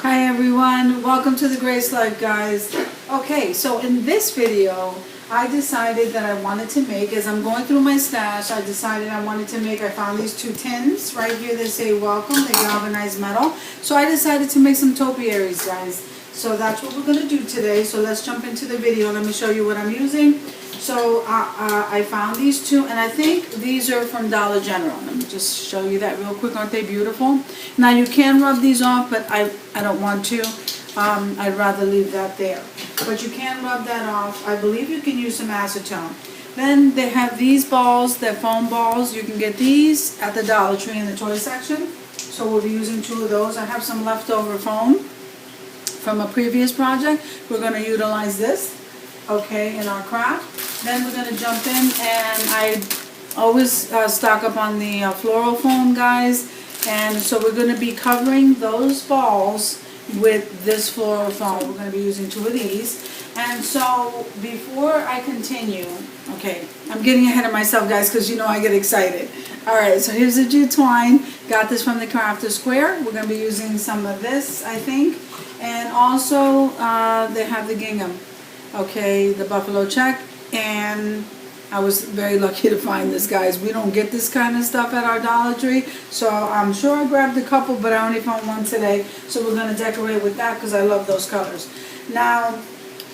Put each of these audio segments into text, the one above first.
Hi everyone, welcome to the Grace Life, guys. Okay, so in this video I decided that I wanted to make, as I'm going through my stash, I found these two tins right here that say welcome. They galvanized metal. So I decided to make some topiaries, guys. So that's what we're going to do today. So let's jump into the video. Let me show you what I'm using. So I found these two, and I think these are from Dollar General. Let me just show you that real quick. Aren't they beautiful? Now you can rub these off, but I don't want to. I'd rather leave that there. But you can rub that off. I believe you can use some acetone. Then they have these balls, they're foam balls. You can get these at the Dollar Tree in the toy section. So we'll be using two of those. I have some leftover foam from a previous project. We're going to utilize this, okay, in our craft. Then we're going to jump in, and I always stock up on the floral foam, guys. And so we're going to be covering those balls with this floral foam. We're going to be using two of these. And so before I continue, okay, I'm getting ahead of myself, guys, because you know I get excited. Alright, so here's the jute twine. Got this from the Crafter Square. We're going to be using some of this, I think. And also they have the gingham, okay, the buffalo check. And I was very lucky to find this, guys. We don't get this kind of stuff at our Dollar Tree, so I'm sure I grabbed a couple, but I only found one today. So we're going to decorate with that because I love those colors. Now,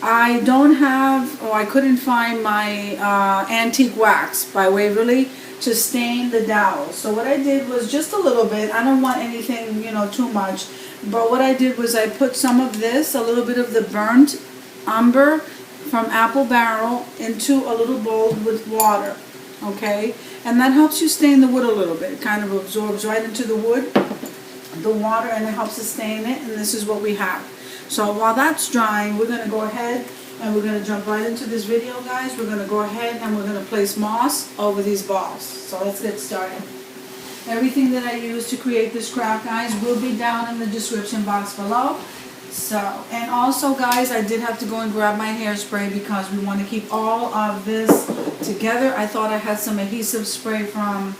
I don't have, or I couldn't find my antique wax by Waverly to stain the dowels. So what I did was just a little bit. I don't want anything, you know, too much. But what I did was I put some of this, a little bit of the burnt umber from Apple Barrel, into a little bowl with water, okay? And that helps you stain the wood a little bit. It kind of absorbs right into the wood, the water, and it helps to stain it, and this is what we have. So while that's drying, we're going to go ahead and we're going to jump right into this video, guys. We're going to go ahead and we're going to place moss over these balls. So let's get started. Everything that I use to create this craft, guys, will be down in the description box below. So, and also, guys, I did have to go and grab my hairspray because we want to keep all of this together. I thought I had some adhesive spray from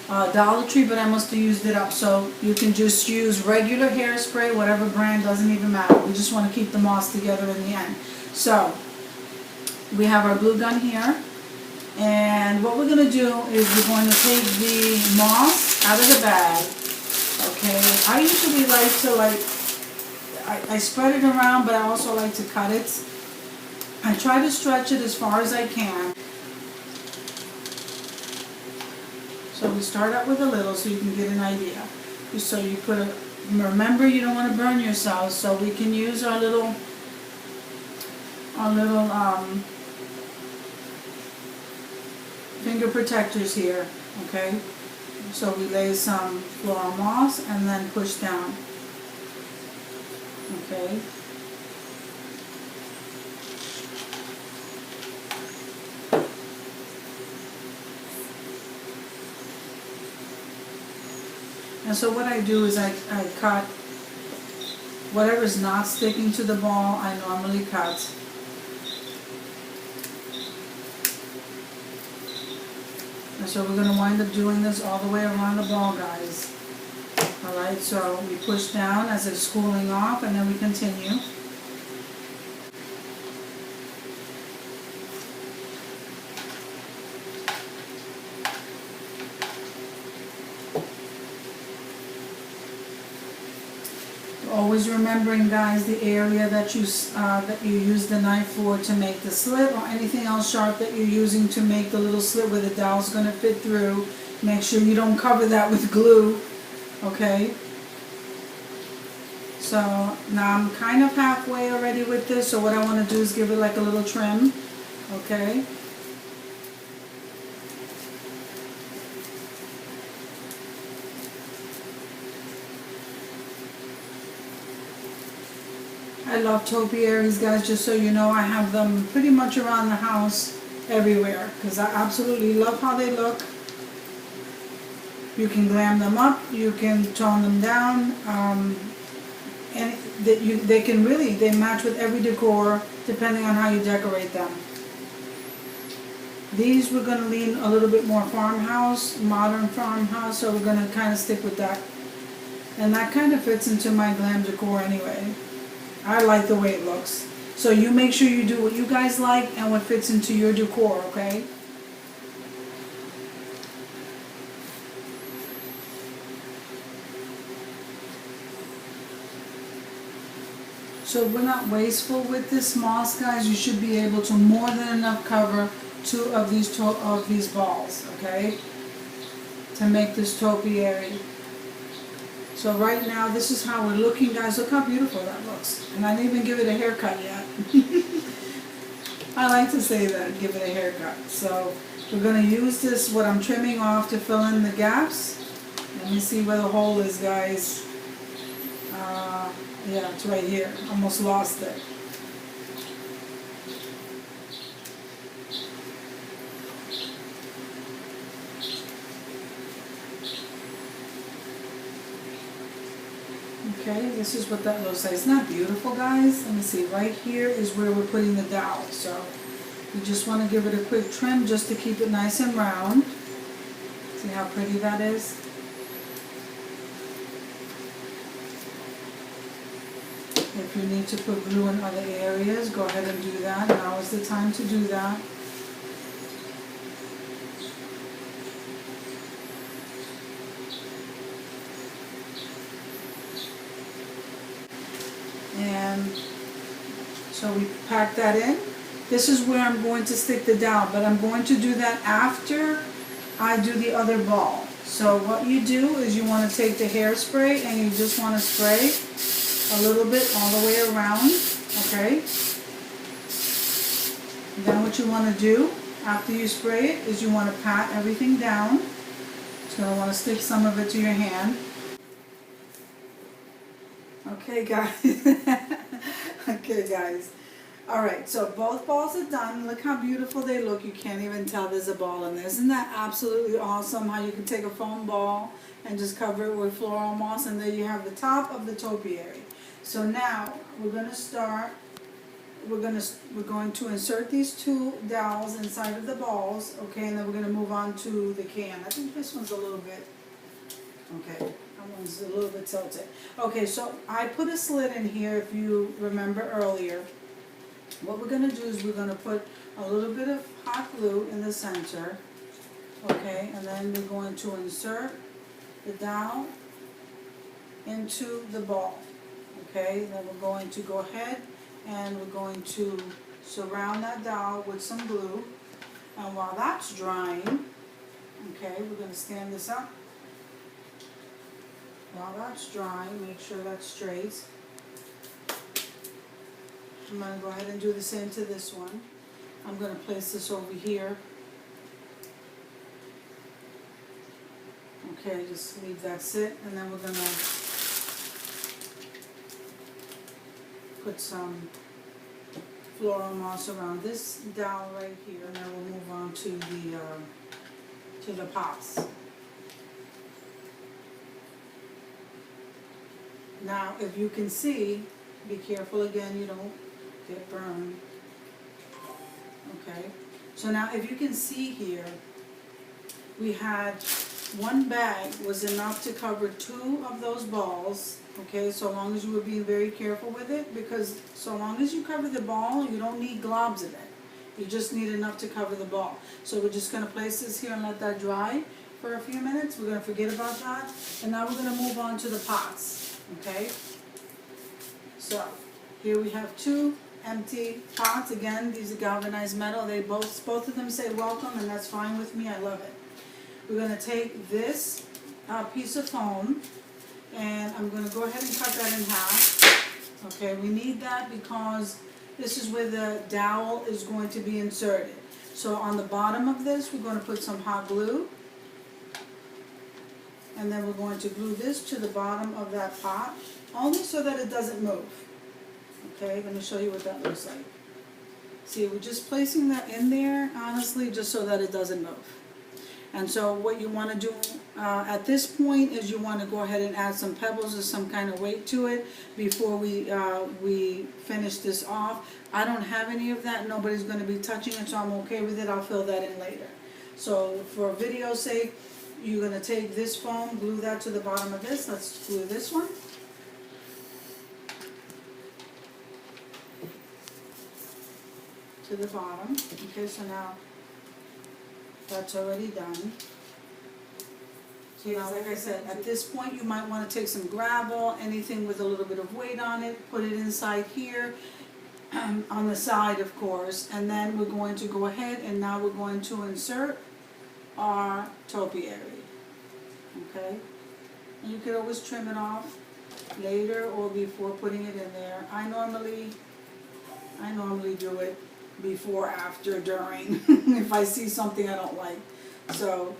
Dollar Tree, but I must have used it up. So you can just use regular hairspray, whatever brand, doesn't even matter. We just want to keep the moss together in the end. So we have our glue gun here, and what we're going to do is we're going to take the moss out of the bag. Okay, I usually like to I spread it around, but I also like to cut it. I try to stretch it as far as I can. So we start out with a little so you can get an idea. So you put a, remember, you don't want to burn yourself, so we can use our little finger protectors here, okay? So we lay some floral moss and then push down. Okay. And so what I do is I cut whatever's not sticking to the ball. I normally cut. And so we're going to wind up doing this all the way around the ball, guys. Alright, so we push down as it's cooling off, and then we continue. Always remembering, guys, the area that you use the knife for to make the slit, or anything else sharp that you're using to make the little slit where the dowel's going to fit through. Make sure you don't cover that with glue. Okay, so now I'm kind of halfway already with this, so what I want to do is give it like a little trim, okay. I love topiaries, guys, just so you know. I have them pretty much around the house everywhere because I absolutely love how they look. You can glam them up, you can tone them down, and they match with every decor depending on how you decorate them. These we're going to lean a little bit more farmhouse, modern farmhouse, so we're going to kind of stick with that And that kind of fits into my glam decor anyway. I like the way it looks. So you make sure you do what you guys like and what fits into your decor, okay? So we're not wasteful with this moss, guys. You should be able to more than enough cover 2 of these balls, okay? To make this topiary. So right now, this is how we're looking, guys. Look how beautiful that looks. And I didn't even give it a haircut yet. I like to say that, give it a haircut. So we're going to use this, what I'm trimming off, to fill in the gaps. Let me see where the hole is, guys. Yeah, it's right here. Almost lost it. Okay, this is what that looks like. It's not beautiful, guys. Let me see. Right here is where we're putting the dowel. So you just want to give it a quick trim just to keep it nice and round. See how pretty that is? If you need to put glue in other areas, go ahead and do that. Now is the time to do that. And so we pack that in. This is where I'm going to stick the dowel, but I'm going to do that after I do the other ball. So what you do is you want to take the hairspray and you just want to spray a little bit all the way around, okay? Then what you want to do after you spray it is you want to pat everything down. So I want to stick some of it to your hand. Okay, guys. Okay, guys. Alright, so both balls are done. Look how beautiful they look. You can't even tell there's a ball in there. Isn't that absolutely awesome how you can take a foam ball and just cover it with floral moss, and there you have the top of the topiary. So now we're going to start. We're going to insert these 2 dowels inside of the balls, okay, and then we're going to move on to the can. I think this one's a little bit, okay, that one's a little bit tilted. Okay, so I put a slit in here, if you remember earlier. What we're going to do is we're going to put a little bit of hot glue in the center, okay, and then we're going to insert the dowel into the ball, okay. Then we're going to go ahead and we're going to surround that dowel with some glue, and while that's drying, okay, we're going to stand this up. While that's drying, make sure that's straight. I'm going to go ahead and do the same to this one. I'm going to place this over here. Okay, just leave that sit, and then we're going to put some floral moss around this dowel right here, and then we'll move on to the pots. Now, if you can see, be careful again, you don't get burned. Okay, so now if you can see here, we had 1 bag was enough to cover 2 of those balls, okay, so long as you were being very careful with it, because so long as you cover the ball, you don't need globs of it. You just need enough to cover the ball. So we're just going to place this here and let that dry for a few minutes. We're going to forget about that, and now we're going to move on to the pots, okay. So here we have 2 empty pots. Again, these are galvanized metal. They both of them say welcome, and that's fine with me. I love it. We're going to take this piece of foam, and I'm going to go ahead and cut that in half. Okay, we need that because this is where the dowel is going to be inserted. So on the bottom of this, we're going to put some hot glue, and then we're going to glue this to the bottom of that pot, only so that it doesn't move. Okay, let me show you what that looks like. See, we're just placing that in there, honestly, just so that it doesn't move. And so what you want to do at this point is you want to go ahead and add some pebbles or some kind of weight to it before we finish this off. I don't have any of that. Nobody's going to be touching it, so I'm okay with it. I'll fill that in later. So for video's sake, you're gonna take this foam, glue that to the bottom of this. Let's glue this one. To the bottom. Okay, so now that's already done. So now, like I said, at this point you might want to take some gravel, anything with a little bit of weight on it, put it inside here, on the side of course, and then we're going to go ahead and now we're going to insert our topiary. Okay, and you could always trim it off later or before putting it in there. I normally do it before, after, during if I see something I don't like. So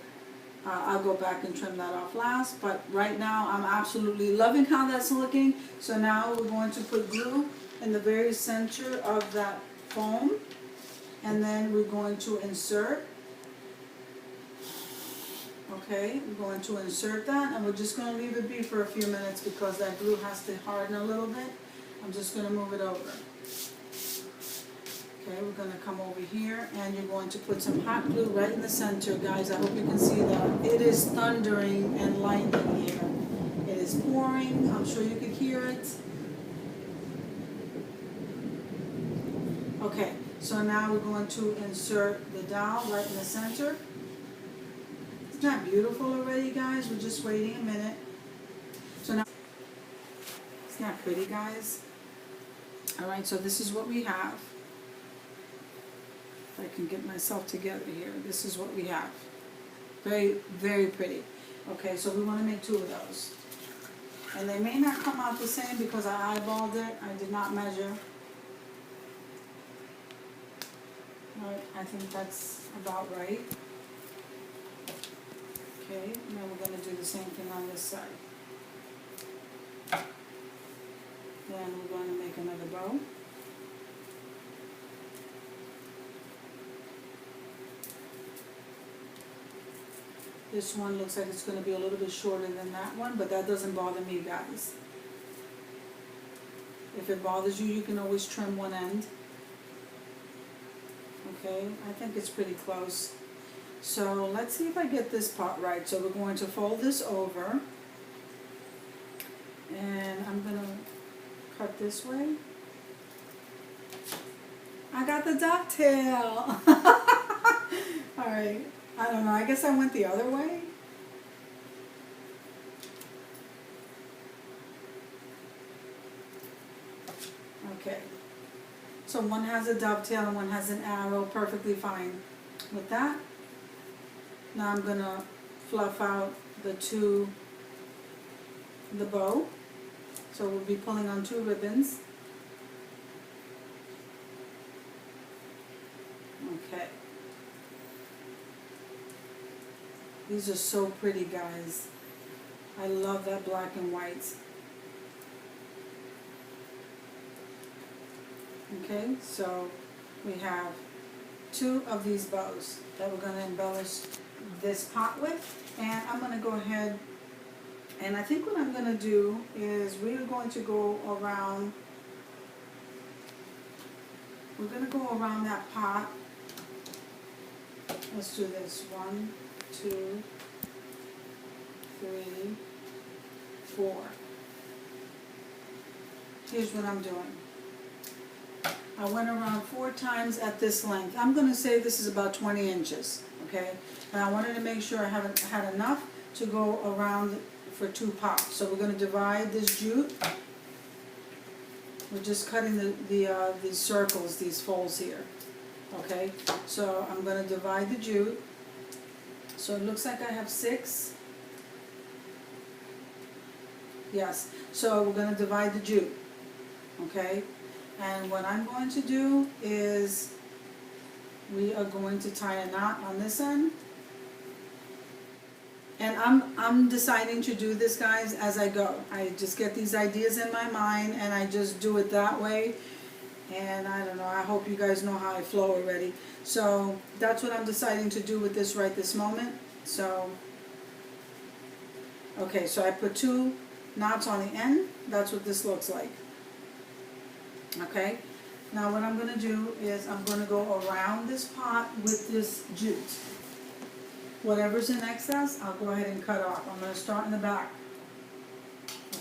I'll go back and trim that off last, but right now I'm absolutely loving how that's looking. So now we're going to put glue in the very center of that foam, and then we're going to insert. Okay, we're going to insert that, and we're just going to leave it be for a few minutes because that glue has to harden a little bit. I'm just going to move it over. Okay, we're going to come over here, and you're going to put some hot glue right in the center, guys. I hope you can see that. It is thundering and lightning here. It is pouring. I'm sure you could hear it. Okay, so now we're going to insert the dowel right in the center. Isn't that beautiful already, guys? We're just waiting a minute. So now, isn't that pretty, guys? All right, so this is what we have. If I can get myself together here, this is what we have. Very, very pretty. Okay, so we want to make 2 of those. And they may not come out the same because I eyeballed it. I did not measure. Right, I think that's about right. Okay, and then we're going to do the same thing on this side. Then we're going to make another bow. This one looks like it's going to be a little bit shorter than that one, but that doesn't bother me, guys. If it bothers you, you can always trim one end. Okay, I think it's pretty close. So let's see if I get this part right. So we're going to fold this over, and I'm going to cut this way. I got the dovetail. Alright, I don't know, I guess I went the other way. Okay, so one has a dovetail and one has an arrow, perfectly fine with that. Now I'm going to fluff out the bow. So we'll be pulling on 2 ribbons. Okay. These are so pretty, guys. I love that black and white. Okay, so we have 2 of these bows that we're going to embellish this pot with, and I'm going to go ahead, and I think what I'm going to do is we're going to go around that pot. Let's do this. 1, 2, 3, 4. Here's what I'm doing. I went around 4 times at this length. I'm going to say this is about 20 inches, okay? And I wanted to make sure I had enough to go around for 2 pops. So we're going to divide this jute. We're just cutting these circles, these folds here, okay? So I'm going to divide the jute. So it looks like I have 6. Yes, so we're going to divide the jute, okay? And what I'm going to do is we are going to tie a knot on this end. And I'm deciding to do this, guys, as I go. I just get these ideas in my mind and I just do it that way. And I don't know, I hope you guys know how I flow already. So that's what I'm deciding to do with this right this moment. So, okay, so I put 2 knots on the end. That's what this looks like. Okay, now what I'm going to do is I'm going to go around this pot with this jute. Whatever's in excess, I'll go ahead and cut off. I'm going to start in the back.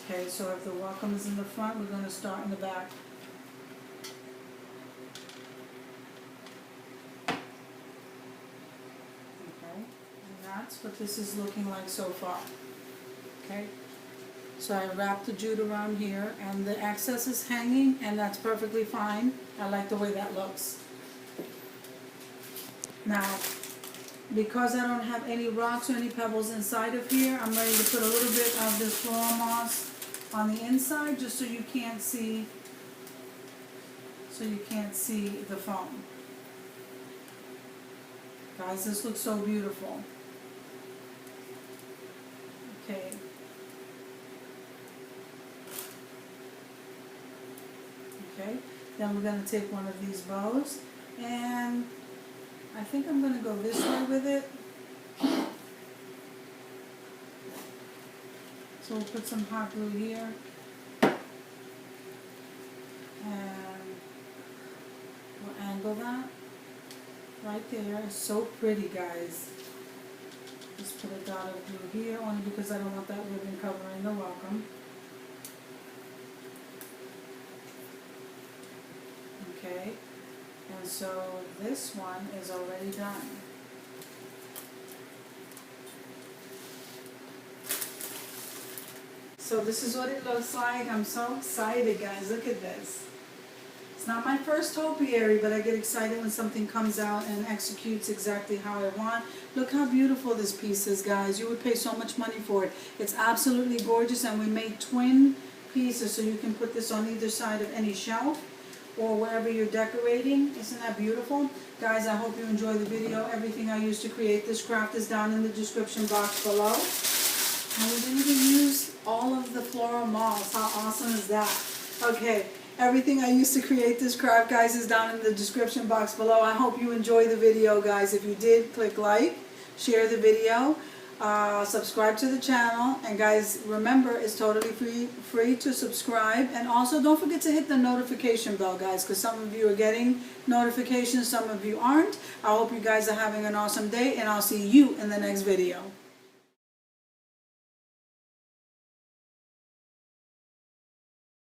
Okay, so if the welcome is in the front, we're going to start in the back. Okay, and that's what this is looking like so far. Okay, so I wrap the jute around here, and the excess is hanging, and that's perfectly fine. I like the way that looks. Now, because I don't have any rocks or any pebbles inside of here, I'm ready to put a little bit of this floral moss on the inside, just so you can't see the foam. Guys, this looks so beautiful. Okay. Okay, then we're going to take one of these bows, and I think I'm going to go this way with it. So we'll put some hot glue here, and we'll angle that right there. It's so pretty, guys. Just put a dot of glue here, only because I don't want that ribbon covering the welcome. Okay, and so this one is already done. So this is what it looks like. I'm so excited, guys. Look at this. It's not my first topiary, but I get excited when something comes out and executes exactly how I want. Look how beautiful this piece is, guys. You would pay so much money for it. It's absolutely gorgeous, and we made twin pieces, so you can put this on either side of any shelf or wherever you're decorating. Isn't that beautiful? Guys, I hope you enjoy the video. Everything I used to create this craft is down in the description box below. And we didn't even use all of the floral moss. How awesome is that? Okay, everything I used to create this craft, guys, is down in the description box below. I hope you enjoy the video, guys. If you did, click like, share the video, subscribe to the channel, and guys, remember, it's totally free to subscribe. And also, don't forget to hit the notification bell, guys, because some of you are getting notifications, some of you aren't. I hope you guys are having an awesome day, and I'll see you in the next video.